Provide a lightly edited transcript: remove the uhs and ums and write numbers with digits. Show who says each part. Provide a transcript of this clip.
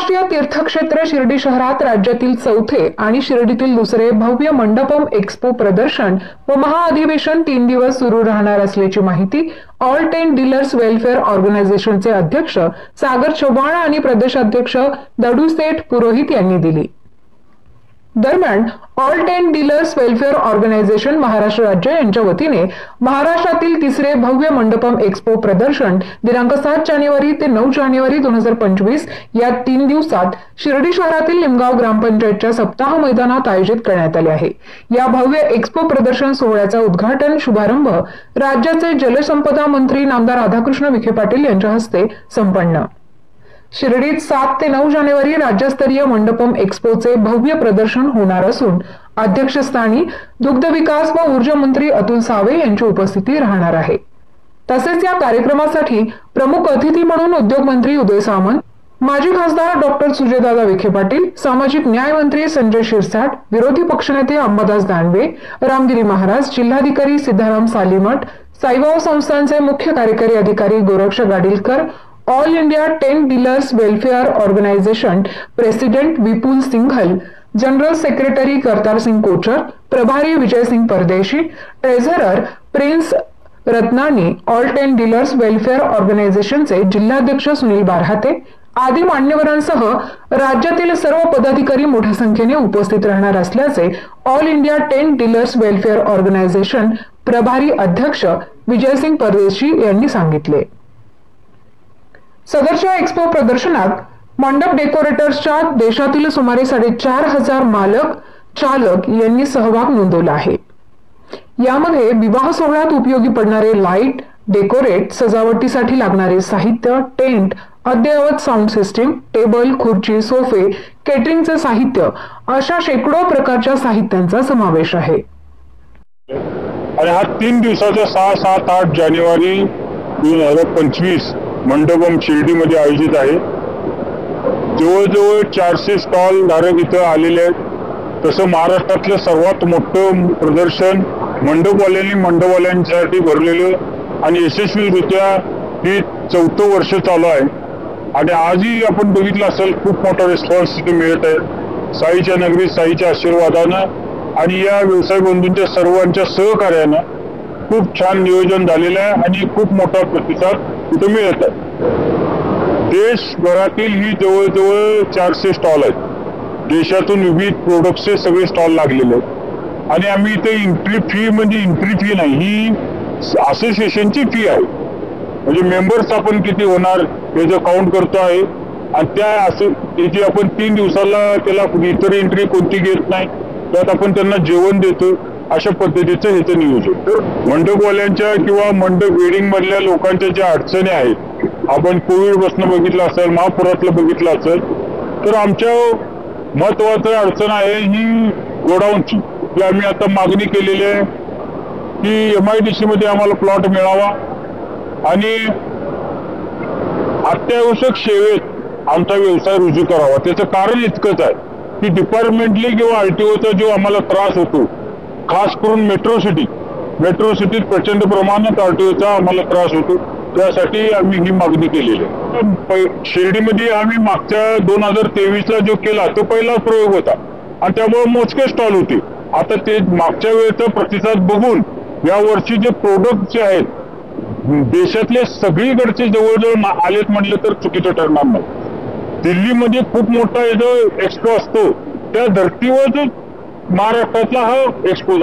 Speaker 1: आंतरराष्ट्रीय तीर्थक्षेत्र शिर्डी शहरात राज्यातील चौथे आणि शिर्डीतील दुसरे भव्य मंडपम एक्स्पो प्रदर्शन व महाअधिवेशन 3 दिवस सुरू राहणार असल्याची माहिती ऑल टेंट डीलर्स वेलफेअर ऑर्गनायझेशनचे अध्यक्ष सागर चव्हाण आणि प्रदेशाध्यक्ष दडूसेठ पुरोहित यांनी दिली। दरम्यान all tent dealers welfare organization Maharashtra राज्य यांच्या वतीने महाराष्ट्रातील तिसरे भव्य मंडपम एक्स्पो प्रदर्शन दिनांक 7 जानेवारी ते 9 जानेवारी 2025 या 3 दिवसात शिर्डी शहरातील लिमगाव ग्रामपंचायतच्या सप्ताह मैदानात आयोजित करण्यात आले आहे। या भव्य एक्स्पो प्रदर्शन सोहळ्याचा उद्घाटन शुभारंभ राज्याचे जलसंपदा मंत्री नामदार राधाकृष्ण विखे पाटील यांच्या हस्ते संपन्न। शिर्डीत 7 ते 9 जानेवारी राज्यस्तरीय मंडपम एक्स्पोचे भव्य प्रदर्शन होणार असून अध्यक्षस्थानी दुग्ध विकास व ऊर्जा मंत्री अतुल सावे यांची उपस्थिती राहणार आहे। तसेच या कार्यक्रमासाठी प्रमुख अतिथी म्हणून उद्योग मंत्री उदय सामंत, माजी खासदार डॉक्टर सुजयदादा विखे पाटील, सामाजिक न्याय मंत्री संजय शिरसाट, विरोधी पक्षनेते अंबादास दानवे, रामगिरी महाराज, जिल्हाधिकारी सिद्धाराम सालीमठ, साईबाबा संस्थांचे मुख्य कार्यकारी अधिकारी Goraksh Gadilkar, all India tent dealers welfare organisation president Vipul Singhal, general secretary Kartar Singh Kochar, प्रभारी Vijay Singh Pardeshi, treasurer Prince Ratnani, all tent dealers welfare ऑर्गनायझेशनचे जिल्हाध्यक्ष सुनील बारहाते आदी मान्यवरांसह राज्यातील सर्व पदाधिकारी मोठ्या संख्येने उपस्थित राहणार असल्याचे all India tent dealers welfare organization प्रभारी अध्यक्ष विजय सिंग परदेशी यांनी सांगितले। सदरच्या एक्स्पो प्रदर्शनात मंडप डेकोरेटर्सच्या देशातील सुमारे 4,500 मालक चालक यांनी सहभाग नोंदवला आहे। यामध्ये विवाह सोहळ्यात उपयोगी पडणारे लाईट, डेकोरेट, सजावटीसाठी लागणारे साहित्य, टेंट, अद्ययावत साऊंड सिस्टीम, टेबल, खुर्ची, सोफे, केटरिंगचे साहित्य अशा शेकडो प्रकारच्या साहित्यांचा समावेश आहे।
Speaker 2: आणि हा 3 दिवसाचा 6, 7, 8 जानेवारी 2025 मंडपम शिर्डीमध्ये आयोजित आहे। जवळजवळ 400 स्टॉल धारक इथं आलेले आहेत। तसं महाराष्ट्रातलं सर्वात मोठं प्रदर्शन मंडपवाल्यांसाठी भरलेलं आणि यशस्वीरित्या हे 4थं वर्ष चालू आहे। आणि आजही आपण बघितलं असेल खूप मोठा रिस्पॉन्स तिथे मिळत आहे साईच्या नगरीत साईच्या आशीर्वादानं आणि या व्यवसाय बंधूंच्या सर्वांच्या सहकार्यानं खूप छान नियोजन झालेलं आहे आणि खूप मोठा प्रतिसाद तिथे मिळत आहे। देशभरातील ही जवळजवळ 400 स्टॉल आहेत। देशातून विविध प्रोडक्टचे सगळे स्टॉल लागलेले आहेत आणि आम्ही इथे एंट्री फी म्हणजे एंट्री फी नाही, ही असोसिएशनची फी आहे। म्हणजे मेंबर्स आपण किती होणार याचं काउंट करतो आहे आणि त्याची आपण 3 दिवसाला त्याला इतर एंट्री कोणती घेत नाही, त्यात आपण त्यांना जेवण देतो। अशा पद्धतीचं ह्याचं नियोजन तर मंडपवाल्यांच्या किंवा मंडप वेडिंग मधल्या लोकांच्या ज्या अडचणी आहेत, आपण कोविड बसनं बघितलं असेल, महापुरातलं बघितलं असेल, तर आमच्या महत्वाचं अडचण आहे ही गोडाऊनची, की आम्ही आता मागणी केलेली आहे की MIDC मध्ये आम्हाला प्लॉट मिळावा आणि अत्यावश्यक सेवेत आमचा व्यवसाय रुजू करावा। त्याचं कारण इतकंच आहे की डिपार्टमेंटली किंवा RTOचा जो आम्हाला त्रास होतो, खास करून मेट्रो सिटीत प्रचंड प्रमाणात RTOचा आम्हाला त्रास होतो, त्यासाठी आम्ही ही मागणी केलेली आहे। शिर्डीमध्ये आम्ही मागच्या 2023ला जो केला तो पहिला प्रयोग होता आणि त्यामुळे मोजके स्टॉल होते। आता ते मागच्या वेळेचा प्रतिसाद बघून या वर्षी जे प्रोडक्ट जे आहेत देशातले सगळीकडचे जवळजवळ आलेत म्हटलं तर चुकीचं ठरणार नाही। दिल्लीमध्ये खूप मोठा जो एक्स्पो असतो त्या धर्तीवर जो महाराष्ट्रातला हा एक्स्पो